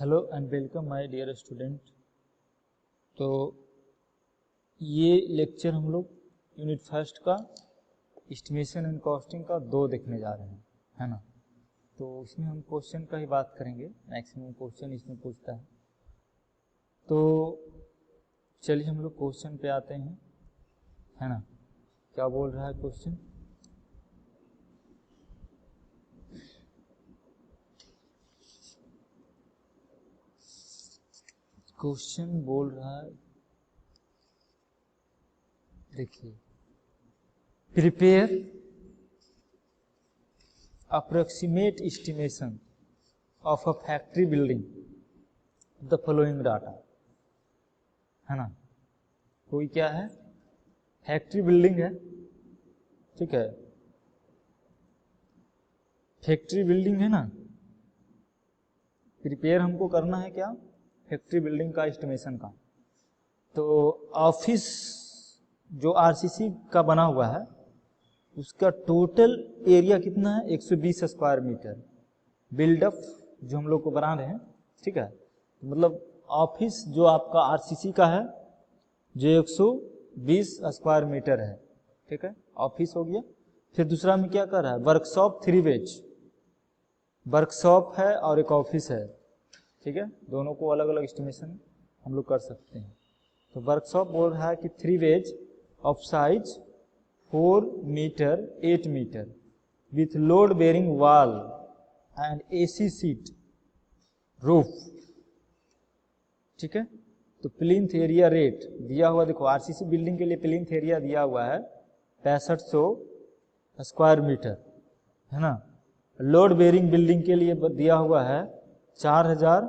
Hello and welcome my dear student. तो ये lecture हम लोग यूनिट फर्स्ट का एस्टिमेशन एंड कॉस्टिंग का 2 देखने जा रहे हैं, है ना। तो इसमें हम क्वेश्चन का ही बात करेंगे, मैक्सिमम क्वेश्चन इसमें पूछता है। तो चलिए हम लोग क्वेश्चन पे आते हैं, है ना। क्या बोल रहा है क्वेश्चन? क्वेश्चन बोल रहा है, देखिए, prepare approximate estimation of a factory building the following data, है ना। कोई क्या है, फैक्ट्री बिल्डिंग है, ठीक है, फैक्ट्री बिल्डिंग है ना। प्रिपेयर हमको करना है क्या, फैक्ट्री बिल्डिंग का एस्टिमेशन का। तो ऑफिस जो आरसीसी का बना हुआ है उसका टोटल एरिया कितना है, 120 स्क्वायर मीटर। बिल्डअप जो हम लोग को बना रहे हैं, ठीक है, मतलब ऑफिस जो आपका आरसीसी का है जो 120 स्क्वायर मीटर है, ठीक है, ऑफिस हो गया। फिर दूसरा में क्या कर रहा है, वर्कशॉप 3 बेज, वर्कशॉप है और एक ऑफिस है, ठीक है, दोनों को अलग अलग एस्टिमेशन हम लोग कर सकते हैं। तो वर्कशॉप बोल रहा है कि 3 bays of size 4 metre 8 metre with load bearing wall and AC sheet roof, ठीक है। तो प्लिंथ एरिया रेट दिया हुआ, देखो आरसीसी बिल्डिंग के लिए प्लिंथ एरिया दिया हुआ है 6500 स्क्वायर मीटर, है ना। लोड बेरिंग बिल्डिंग के लिए दिया हुआ है 4000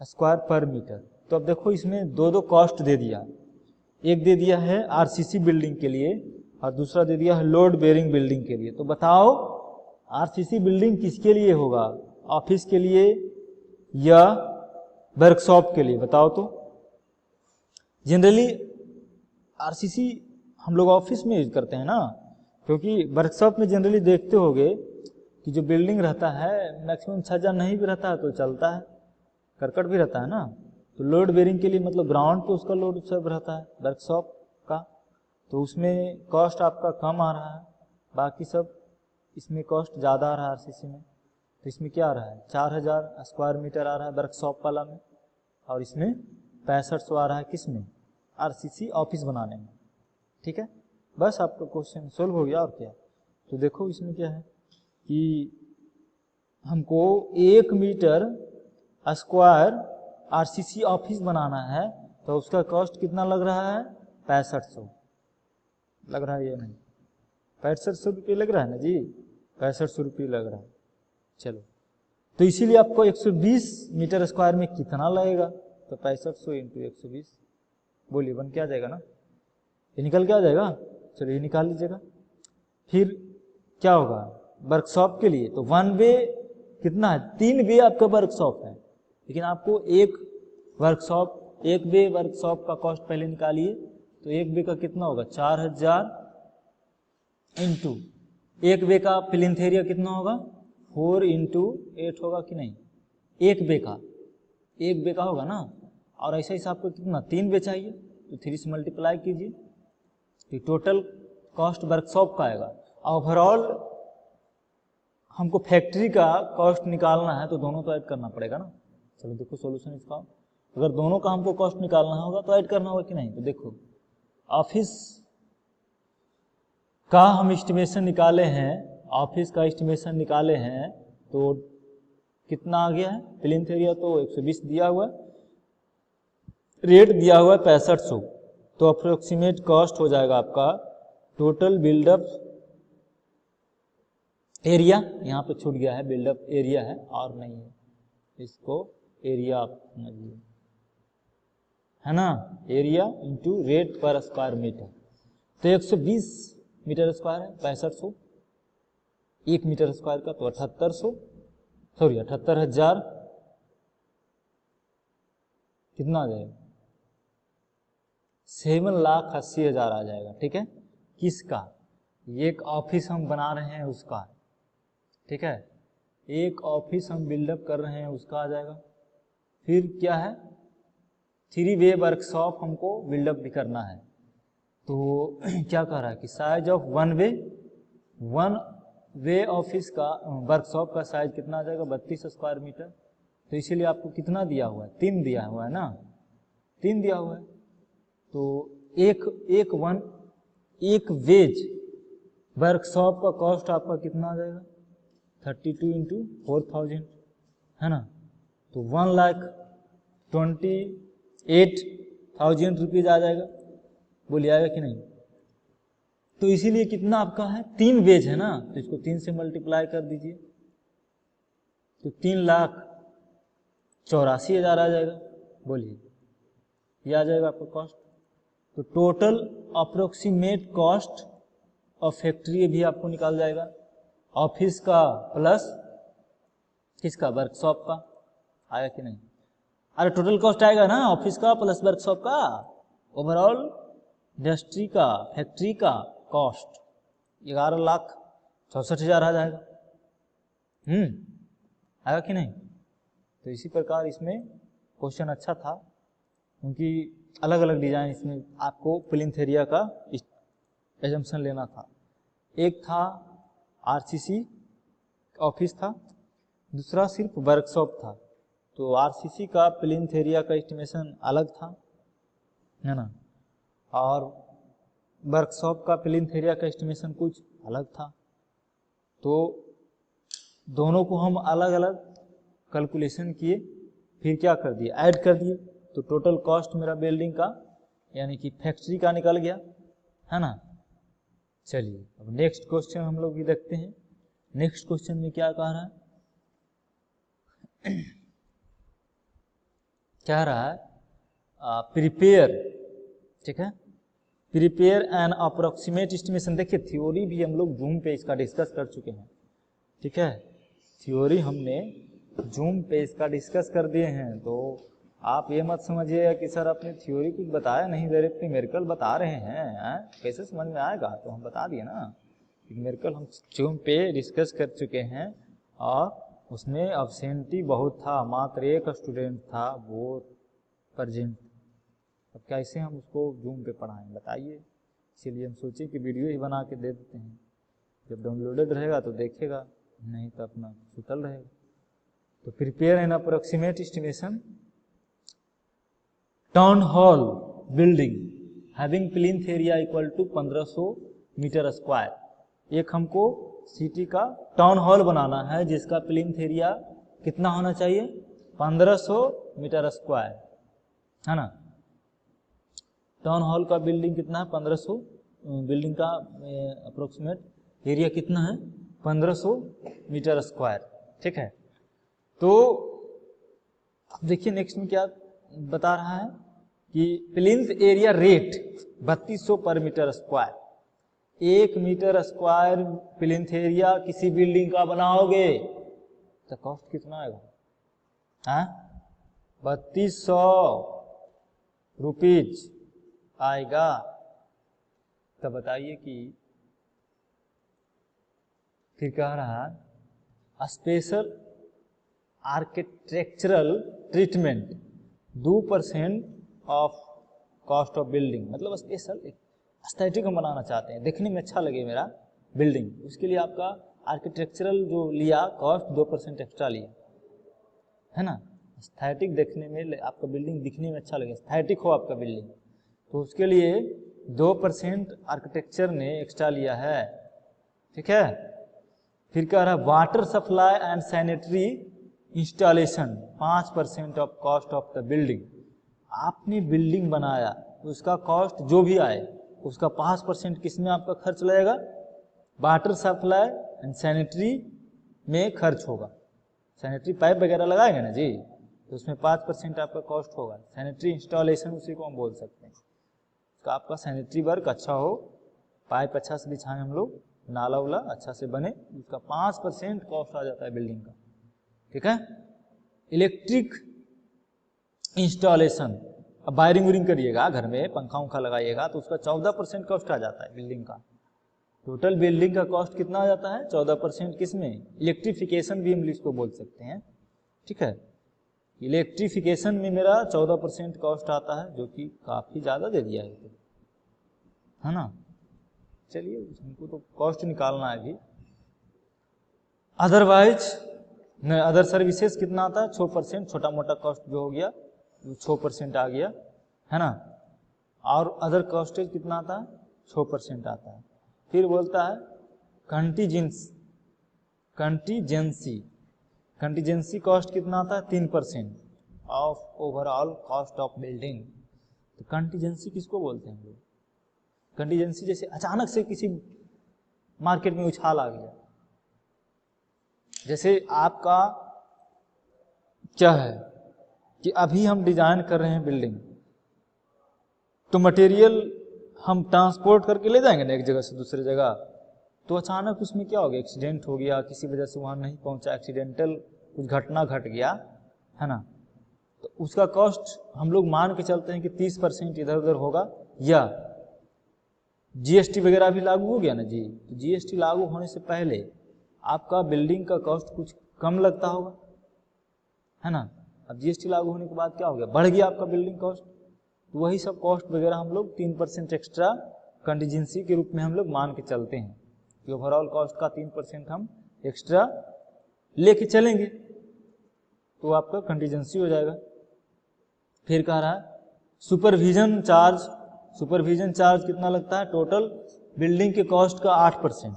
स्क्वायर पर मीटर। तो अब देखो इसमें दो कॉस्ट दे दिया, एक दे दिया है आरसीसी बिल्डिंग के लिए और दूसरा दे दिया है लोड बेरिंग बिल्डिंग के लिए। तो बताओ आरसीसी बिल्डिंग किसके लिए होगा, ऑफिस के लिए या वर्कशॉप के लिए, बताओ तो। जनरली आरसीसी हम लोग ऑफिस में यूज करते हैं ना, क्योंकि वर्कशॉप में जनरली देखते होगे कि जो बिल्डिंग रहता है मैक्सिमम छज्जा नहीं भी रहता है तो चलता है, करकट भी रहता है ना। तो लोड बेरिंग के लिए मतलब ग्राउंड पे उसका लोड सब रहता है वर्कशॉप का, तो उसमें कॉस्ट आपका कम आ रहा है, बाकी सब इसमें कॉस्ट ज़्यादा आ रहा है आरसीसी में। तो इसमें क्या आ रहा है, 4000 स्क्वायर मीटर आ रहा है वर्कशॉप वाला में, और इसमें 6500 आ रहा है किस में, आरसीसी ऑफिस बनाने में, ठीक है। बस आपका क्वेश्चन सोल्व हो गया, और क्या। तो देखो इसमें क्या है कि हमको 1 मीटर स्क्वायर आरसीसी ऑफिस बनाना है, तो उसका कॉस्ट कितना लग रहा है, 6500 लग रहा है, ये नहीं 6500 रुपये लग रहा है ना जी, 6500 रुपये लग रहा है। चलो, तो इसीलिए आपको 120 मीटर स्क्वायर में कितना लगेगा, तो 6500 इंटू 120, बोलिए बन क्या जाएगा ना, ये निकल क्या जाएगा। चलो ये निकाल लीजिएगा। फिर क्या होगा वर्कशॉप के लिए, तो 1 वे कितना है, 3 वे आपका वर्कशॉप है, लेकिन आपको एक वे वर्कशॉप का कॉस्ट पहले निकालिए। तो 1 वे का कितना होगा, 4000 इंटू 1 वे का प्लिंथ एरिया कितना होगा, 4 इंटू 8 होगा कि नहीं, 1 वे का होगा ना। और ऐसा हिसाब आपको कितना 3 वे चाहिए, तो 3 से मल्टीप्लाई कीजिए, तो टोटल कॉस्ट वर्कशॉप का आएगा। ओवरऑल हमको फैक्ट्री का कॉस्ट निकालना है तो दोनों तो ऐड करना पड़ेगा ना। चलो देखो सॉल्यूशन इसका, अगर दोनों का हमको कॉस्ट निकालना होगा तो ऐड करना होगा कि नहीं। तो देखो ऑफिस का हम एस्टिमेशन निकाले हैं, ऑफिस का एस्टिमेशन निकाले हैं, तो कितना आ गया है, प्लिंथ एरिया तो 120 दिया हुआ, रेट दिया हुआ है 6500, तो अप्रोक्सीमेट कॉस्ट हो जाएगा आपका टोटल बिल्डअप एरिया, यहाँ पे छूट गया है, बिल्डअप एरिया है और नहीं है, इसको एरिया आप समझिए, है ना, एरिया इंटू रेट पर स्क्वायर मीटर। तो 120 मीटर स्क्वायर है 6500, 1 मीटर स्क्वायर का तो 78,000 कितना आ जाएगा, 7,80,000 आ जाएगा, ठीक है। किसका, एक ऑफिस हम बना रहे हैं उसका, ठीक है, एक ऑफिस हम बिल्डअप कर रहे हैं उसका आ जाएगा, फिर क्या है, 3 वे वर्कशॉप हमको बिल्डअप भी करना है। तो क्या कह रहा है कि size of one way office का वर्कशॉप का साइज कितना आ जाएगा, 32 स्क्वायर मीटर। तो इसीलिए आपको कितना दिया हुआ है, 3 दिया हुआ है ना, 3 दिया हुआ है। तो एक वेज वर्कशॉप का कॉस्ट आपका कितना आ जाएगा, 32 इंटू 4000 है ना। तो 1,28,000 रुपीज आ जाएगा, बोलिए आएगा कि नहीं। तो इसीलिए कितना आपका है, 3 वेज है ना, तो इसको 3 से मल्टीप्लाई कर दीजिए, तो 3,84,000 आ जाएगा। बोलिए ये आ जाएगा आपका कॉस्ट। तो total approximate cost of factory भी आपको निकाल जाएगा, ऑफिस का प्लस किसका, वर्कशॉप का। आया कि नहीं, अरे टोटल कॉस्ट आएगा ना, ऑफिस का प्लस वर्कशॉप का, ओवरऑल इंडस्ट्री का, फैक्ट्री का कॉस्ट 11,64,000 आ जाएगा। आएगा कि नहीं। तो इसी प्रकार इसमें क्वेश्चन अच्छा था, क्योंकि अलग अलग डिजाइन इसमें आपको प्लिंथ एरिया का एजम्पशन लेना था। एक था आरसीसी ऑफिस था, दूसरा सिर्फ वर्कशॉप था। तो आरसीसी का प्लिंथ एरिया का एस्टिमेशन अलग था, है ना, और वर्कशॉप का प्लिंथ एरिया का एस्टिमेशन कुछ अलग था। तो दोनों को हम अलग अलग कैलकुलेशन किए, फिर क्या कर दिए, ऐड कर दिए। तो टोटल कॉस्ट मेरा बिल्डिंग का यानी कि फैक्ट्री का निकल गया, है ना। चलिए अब नेक्स्ट क्वेश्चन हम लोग भी देखते हैं। नेक्स्ट क्वेश्चन में क्या कह रहा है, कह रहा है प्रिपेयर, ठीक है, प्रिपेयर एन अप्रोक्सीमेट एस्टिमेशन। देखिए थ्योरी भी हम लोग जूम पे इसका डिस्कस कर चुके हैं, ठीक है, थ्योरी हमने जूम पे इसका डिस्कस कर दिए हैं। तो आप ये मत समझिएगा कि सर अपने थ्योरी कुछ बताया नहीं, डायरेक्टली मेरिकल बता रहे हैं, कैसे समझ में आएगा। तो हम बता दिए ना, मेरिकल हम जूम पे डिस्कस कर चुके हैं, और उसमें अब्सेंटी बहुत था, मात्र 1 स्टूडेंट था वो प्रेजेंट। अब कैसे हम उसको जूम पे पढ़ाएं बताइए। इसीलिए हम सोचे कि वीडियो ही बना के दे देते हैं, जब डाउनलोडेड रहेगा तो देखेगा, नहीं तो अपना सुतल रहेगा। तो prepare an approximate estimation town hall building having plinth area equal to 1500 metre square. एक हमको सिटी का टाउन हॉल बनाना है जिसका प्लिंथ एरिया कितना होना चाहिए, 1500 मीटर स्क्वायर, है ना। टाउन हॉल का बिल्डिंग कितना है, 1500, बिल्डिंग का अप्रोक्सीमेट एरिया कितना है, 1500 मीटर स्क्वायर, ठीक है। तो देखिए नेक्स्ट में क्या बता रहा है कि plinth area rate 3200 per metre square. 1 metre square plinth area किसी बिल्डिंग का बनाओगे तो कॉस्ट कितना आएगा, 3200 रुपीज आएगा। तो बताइए कि फिर कह रहा है special architectural treatment 2% of cost of building. मतलब स्पेशल एस्थेटिक हम बनाना चाहते हैं, देखने में अच्छा लगे मेरा बिल्डिंग, उसके लिए आपका आर्किटेक्चरल जो लिया कॉस्ट 2% एक्स्ट्रा लिया, है ना। एस्थेटिक देखने में आपका बिल्डिंग दिखने में अच्छा लगे, एस्थेटिक हो आपका बिल्डिंग, तो उसके लिए 2% आर्किटेक्चर ने एक्स्ट्रा लिया है, ठीक है। फिर कह रहा है water supply and sanitary installation 5% of cost of the building. आपने बिल्डिंग बनाया, उसका कॉस्ट जो भी आए उसका 5% किसमें आपका खर्च लगेगा, वाटर सप्लाई एंड सैनिटरी में खर्च होगा। सैनिटरी पाइप वगैरह लगाएंगे ना जी, तो उसमें 5% आपका कॉस्ट होगा। सैनिटरी इंस्टॉलेशन उसी को हम बोल सकते हैं। तो आपका सैनिटरी वर्क अच्छा हो, पाइप अच्छा से बिछाएं हम लोग, नाला उला अच्छा से बने, उसका 5% कॉस्ट आ जाता है बिल्डिंग का, ठीक है। इलेक्ट्रिक इंस्टॉलेशन, अब वायरिंग वरिंग करिएगा घर में, पंखा उंखा लगाइएगा, तो उसका 14% कॉस्ट आ जाता है बिल्डिंग का। टोटल बिल्डिंग का कॉस्ट कितना आ जाता है, 14% किसमें, इलेक्ट्रिफिकेशन भी हम इसको बोल सकते हैं, ठीक है। इलेक्ट्रिफिकेशन में मेरा 14% कॉस्ट आता है, जो कि काफ़ी ज़्यादा दे दिया है ना। चलिए हमको तो कॉस्ट निकालना है अभी। अदरवाइज अदर सर्विसेज कितना आता है 6%, छोटा मोटा कॉस्ट जो हो गया 6% आ गया है ना। और अदर कॉस्टेज कितना आता है 6% आता है। फिर बोलता है कंटीजेंसी कॉस्ट कितना आता है 3% of overall cost of building. तो कंटीजेंसी किसको बोलते हैं हम लोग? कंटीजेंसी जैसे अचानक से किसी मार्केट में उछाल आ गया, जैसे आपका क्या है कि अभी हम डिजाइन कर रहे हैं बिल्डिंग, तो मटेरियल हम ट्रांसपोर्ट करके ले जाएंगे ना एक जगह से दूसरी जगह, तो अचानक उसमें क्या हो गया, एक्सीडेंट हो गया, किसी वजह से वहां नहीं पहुंचा, एक्सीडेंटल कुछ घटना घट गया है ना, तो उसका कॉस्ट हम लोग मान के चलते हैं कि 30% इधर उधर होगा। या जीएसटी वगैरह भी लागू हो गया ना जी, तो जीएसटी लागू होने से पहले आपका बिल्डिंग का कॉस्ट कुछ कम लगता होगा है ना। अब जीएसटी लागू होने के बाद क्या हो गया, बढ़ गया आपका बिल्डिंग कॉस्ट। तो वही सब कॉस्ट वगैरह हम लोग 3% एक्स्ट्रा कंटीजेंसी के रूप में हम लोग मान के चलते हैं कि ओवरऑल कॉस्ट का 3% हम एक्स्ट्रा लेके चलेंगे, तो आपका कंटीजेंसी हो जाएगा। फिर कह रहा है सुपरविजन चार्ज कितना लगता है, टोटल बिल्डिंग के कॉस्ट का 8%।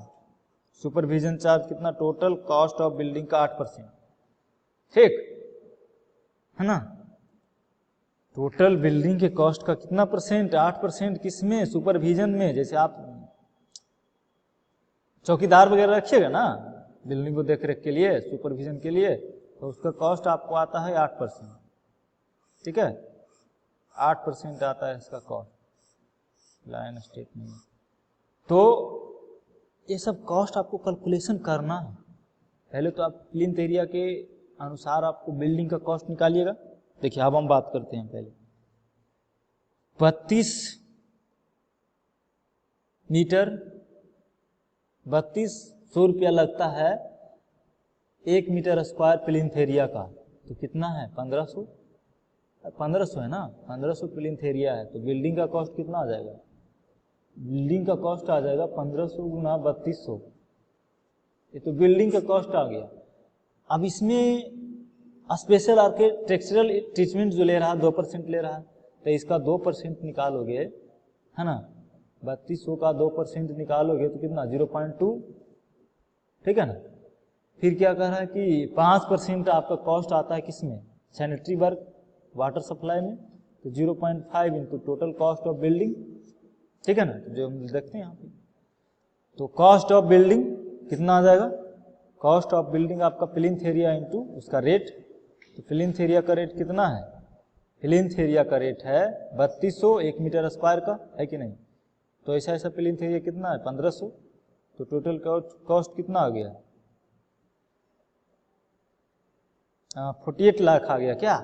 सुपरविजन चार्ज कितना, टोटल कॉस्ट ऑफ बिल्डिंग का 8%, ठीक है ना। टोटल बिल्डिंग के कॉस्ट का कितना परसेंट, 8%। किसमें, सुपरविजन में। जैसे आप चौकीदार वगैरह रखिएगा ना बिल्डिंग को देख रेख के लिए, सुपरविजन के लिए, तो उसका कॉस्ट आपको आता है 8%, ठीक है, 8% आता है इसका कॉस्ट, लाइन स्टेटमेंट। तो ये सब कॉस्ट आपको कैलकुलेशन करना है। पहले तो आप प्लिंथ एरिया के अनुसार आपको बिल्डिंग का कॉस्ट निकालिएगा। देखिए अब हम बात करते हैं पहले 3200 रुपया लगता है 1 मीटर स्क्वायर प्लिंथ एरिया का। तो कितना है 1500 है ना, 1500 प्लिंथ एरिया है, तो बिल्डिंग का कॉस्ट कितना आ जाएगा, बिल्डिंग का कॉस्ट आ जाएगा 1500 गुना 3200, ये तो बिल्डिंग का कॉस्ट आ गया। अब इसमें स्पेशल आर्किटेक्चरल ट्रीटमेंट जो ले रहा है 2% ले रहा है, तो इसका 2% निकालोगे है ना, 3200 का 2% निकालोगे तो कितना 0.2, ठीक है ना। फिर क्या कह रहा है कि 5% आपका कॉस्ट आता है किसमें, सैनिटरी वर्क वाटर सप्लाई में, तो 0.5 into total cost of building, ठीक है ना, जो हम देखते हैं यहाँ पे। तो कॉस्ट ऑफ बिल्डिंग कितना आ जाएगा, कॉस्ट ऑफ बिल्डिंग आपका प्लिंथ एरिया इंटू उसका रेट। तो प्लिंथ एरिया का रेट कितना है, प्लिंथ एरिया का रेट है 3200 1 मीटर स्क्वायर का, है कि नहीं। तो ऐसा प्लिंथ एरिया कितना है 1500, तो टोटल कॉस्ट कितना आ गया 48 लाख आ गया, क्या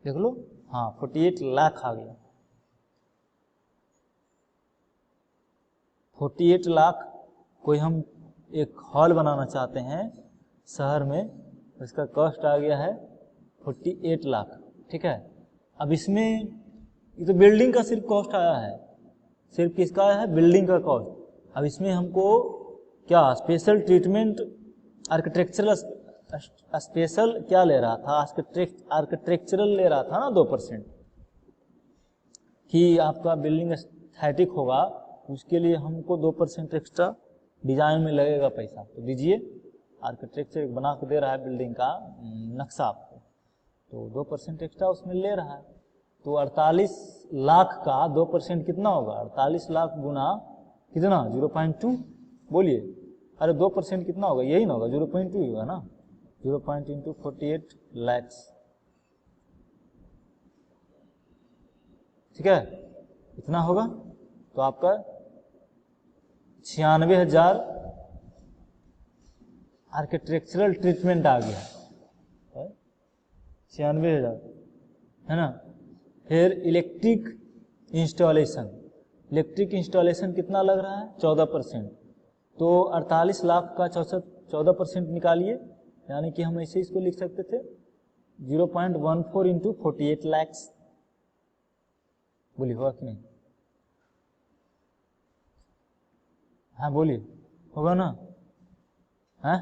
देख लो, हाँ 48 लाख आ गया। 48 लाख कोई हम एक हॉल बनाना चाहते हैं शहर में, इसका कॉस्ट आ गया है 48 लाख, ठीक है। अब इसमें ये तो बिल्डिंग का सिर्फ कॉस्ट आया है, सिर्फ किसका आया है, बिल्डिंग का कॉस्ट। अब इसमें हमको क्या स्पेशल ट्रीटमेंट आर्किटेक्चरल स्पेशल क्या ले रहा था, आर्किटेक्चरल ले रहा था ना 2%, कि आपका बिल्डिंग एस्थेटिक होगा, उसके लिए हमको 2% एक्स्ट्रा डिजाइन में लगेगा पैसा, तो दीजिए। आर्किटेक्चर बना के दे रहा है बिल्डिंग का नक्शा आपको, तो 2% एक्स्ट्रा उसमें ले रहा है। तो 48 लाख का 2% कितना होगा, 48 लाख गुना कितना 0.2, बोलिए, अरे 2% कितना होगा, यही ना होगा 0.2 होगा ना, 0.2 48 लैक्स, ठीक है, इतना होगा। तो आपका 96,000 आर्किटेक्चरल ट्रीटमेंट आ गया, 96,000 है ना। फिर इलेक्ट्रिक इंस्टॉलेशन कितना लग रहा है 14%, तो 48 लाख का 14% निकालिए, यानी कि हम ऐसे इसको लिख सकते थे 0.14 इंटू 48 लैक्स, बोलिए होगा कि नहीं? हाँ बोलिए, होगा ना? है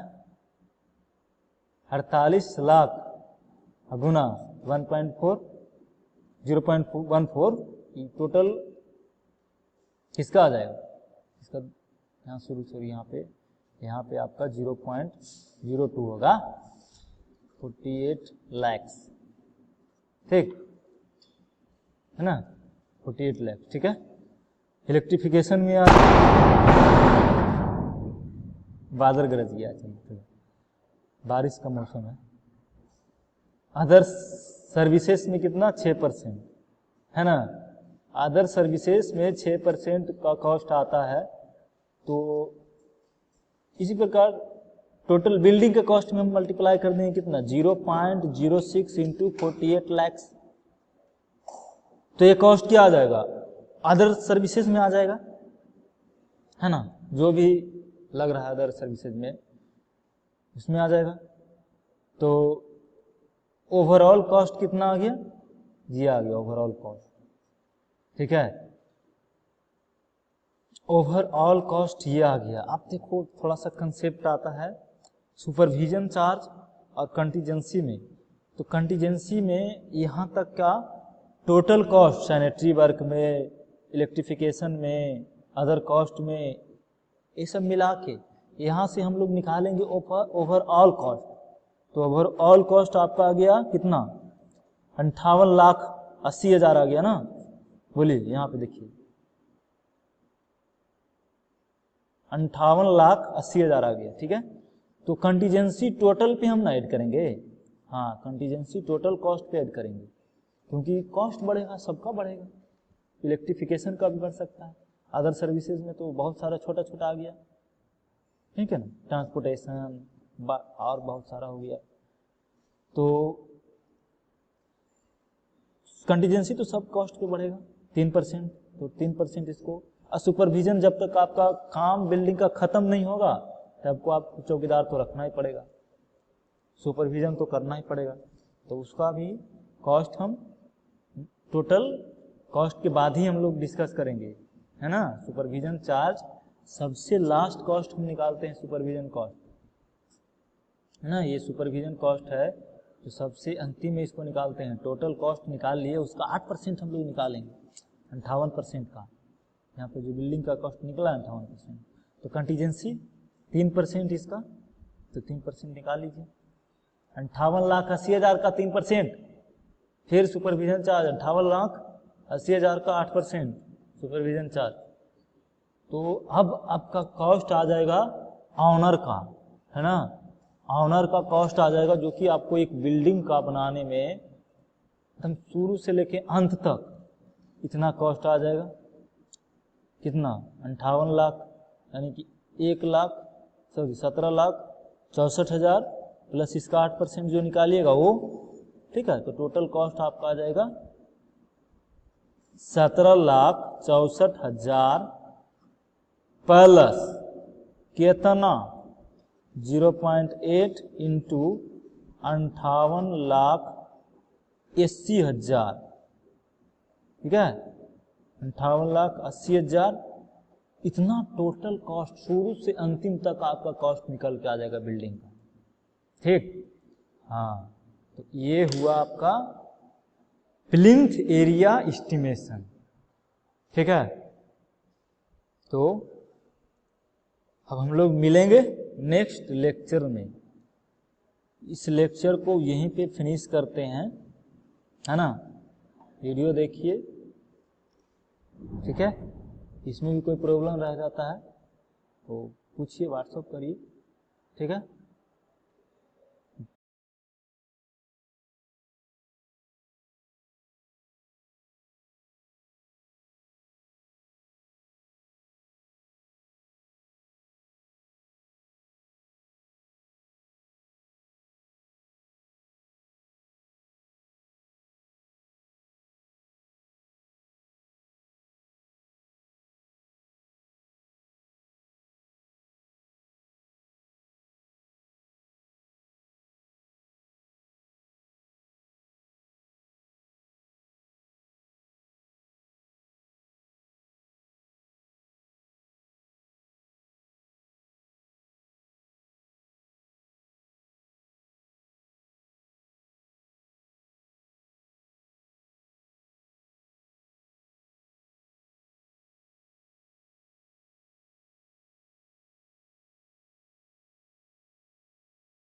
48 लाख गुना 1.4, 0.14 टोटल किसका आ जाएगा? इसका यहाँ शुरू यहाँ पे आपका 0.02 होगा, 48 लैक्स, ठीक है ना? 48 लैक्स, ठीक है। इलेक्ट्रिफिकेशन में आ बादल गरज गया, बारिश का मौसम है। अदर सर्विसेज में कितना? 6%, है ना? अदर सर्विसेज में 6% का कॉस्ट आता है। तो इसी प्रकार टोटल बिल्डिंग के कॉस्ट में हम मल्टीप्लाई कर देंगे कितना? 0.06 इंटू 48 लैक्स। तो ये कॉस्ट क्या आ जाएगा? अदर सर्विसेज में आ जाएगा, है ना? जो भी लग रहा है अदर सर्विसेज में, इसमें आ जाएगा। तो ओवरऑल कॉस्ट कितना आ गया? ये आ गया ओवरऑल कॉस्ट, ठीक है। ओवरऑल कॉस्ट ये आ गया। आप देखो थोड़ा सा कंसेप्ट आता है सुपरविजन चार्ज और कंटीजेंसी में। तो कंटीजेंसी में यहाँ तक का टोटल कॉस्ट, सैनिटरी वर्क में, इलेक्ट्रिफिकेशन में, अदर कॉस्ट में, ये सब मिला के यहाँ से हम लोग निकालेंगे ओवरऑल कॉस्ट। तो ओवरऑल कॉस्ट आपका आ गया कितना? 58,80,000 आ गया ना? बोलिए, यहाँ पे देखिए 58,80,000 आ गया, ठीक है। तो कंटीजेंसी टोटल पे हम ना ऐड करेंगे, हाँ कंटीजेंसी टोटल कॉस्ट पे ऐड करेंगे, क्योंकि कॉस्ट बढ़ेगा, सबका बढ़ेगा। इलेक्ट्रिफिकेशन का भी बढ़ सकता है, अदर सर्विसेज में तो बहुत सारा छोटा छोटा आ गया, ठीक है ना, ट्रांसपोर्टेशन और बहुत सारा हो गया। तो कंटीजेंसी तो सब कॉस्ट पे बढ़ेगा 3%, तो 3% इसको। और सुपरविजन जब तक आपका काम बिल्डिंग का खत्म नहीं होगा तब को आपको चौकीदार तो रखना ही पड़ेगा, सुपरविजन तो करना ही पड़ेगा। तो उसका भी कॉस्ट हम टोटल कॉस्ट के बाद ही हम लोग डिस्कस करेंगे, है ना। सुपरविजन चार्ज सबसे लास्ट कॉस्ट हम निकालते हैं, सुपरविजन कॉस्ट, है ना। ये सुपरविजन कॉस्ट है तो सबसे अंतिम में इसको निकालते हैं। टोटल कॉस्ट निकाल लिए, उसका 8% हम लोग निकालेंगे, 58% का। यहाँ पे जो बिल्डिंग का कॉस्ट निकला 58%, तो कंटीजेंसी 3% इसका, तो 3% निकाल लीजिए। 58,80,000 का 3%, फिर सुपरविजन चार्ज 58,80,000 का 8% सुपरविजन चार्ज। तो अब आपका कॉस्ट आ जाएगा ऑनर का, है ना। ऑनर का कॉस्ट आ जाएगा, जो कि आपको एक बिल्डिंग का बनाने में एकदम शुरू से लेके अंत तक इतना कॉस्ट आ जाएगा। कितना? 58 लाख, यानी कि 17,64,000 प्लस इसका 8% जो निकालिएगा वो, ठीक है। तो टोटल कॉस्ट आपका आ जाएगा 17,64,000 प्लस कितना? 0.8 इंटू 58,80,000, ठीक है। 58,80,000 इतना टोटल कॉस्ट शुरू से अंतिम तक आपका कॉस्ट निकल के आ जाएगा बिल्डिंग का, ठीक। हाँ, तो ये हुआ आपका प्लिंथ एरिया एस्टिमेशन, ठीक है। तो अब हम लोग मिलेंगे नेक्स्ट लेक्चर में। इस लेक्चर को यहीं पे फिनिश करते हैं, है ना। वीडियो देखिए, ठीक है। इसमें भी कोई प्रॉब्लम रह जाता है तो पूछिए, व्हाट्सएप करिए, ठीक है।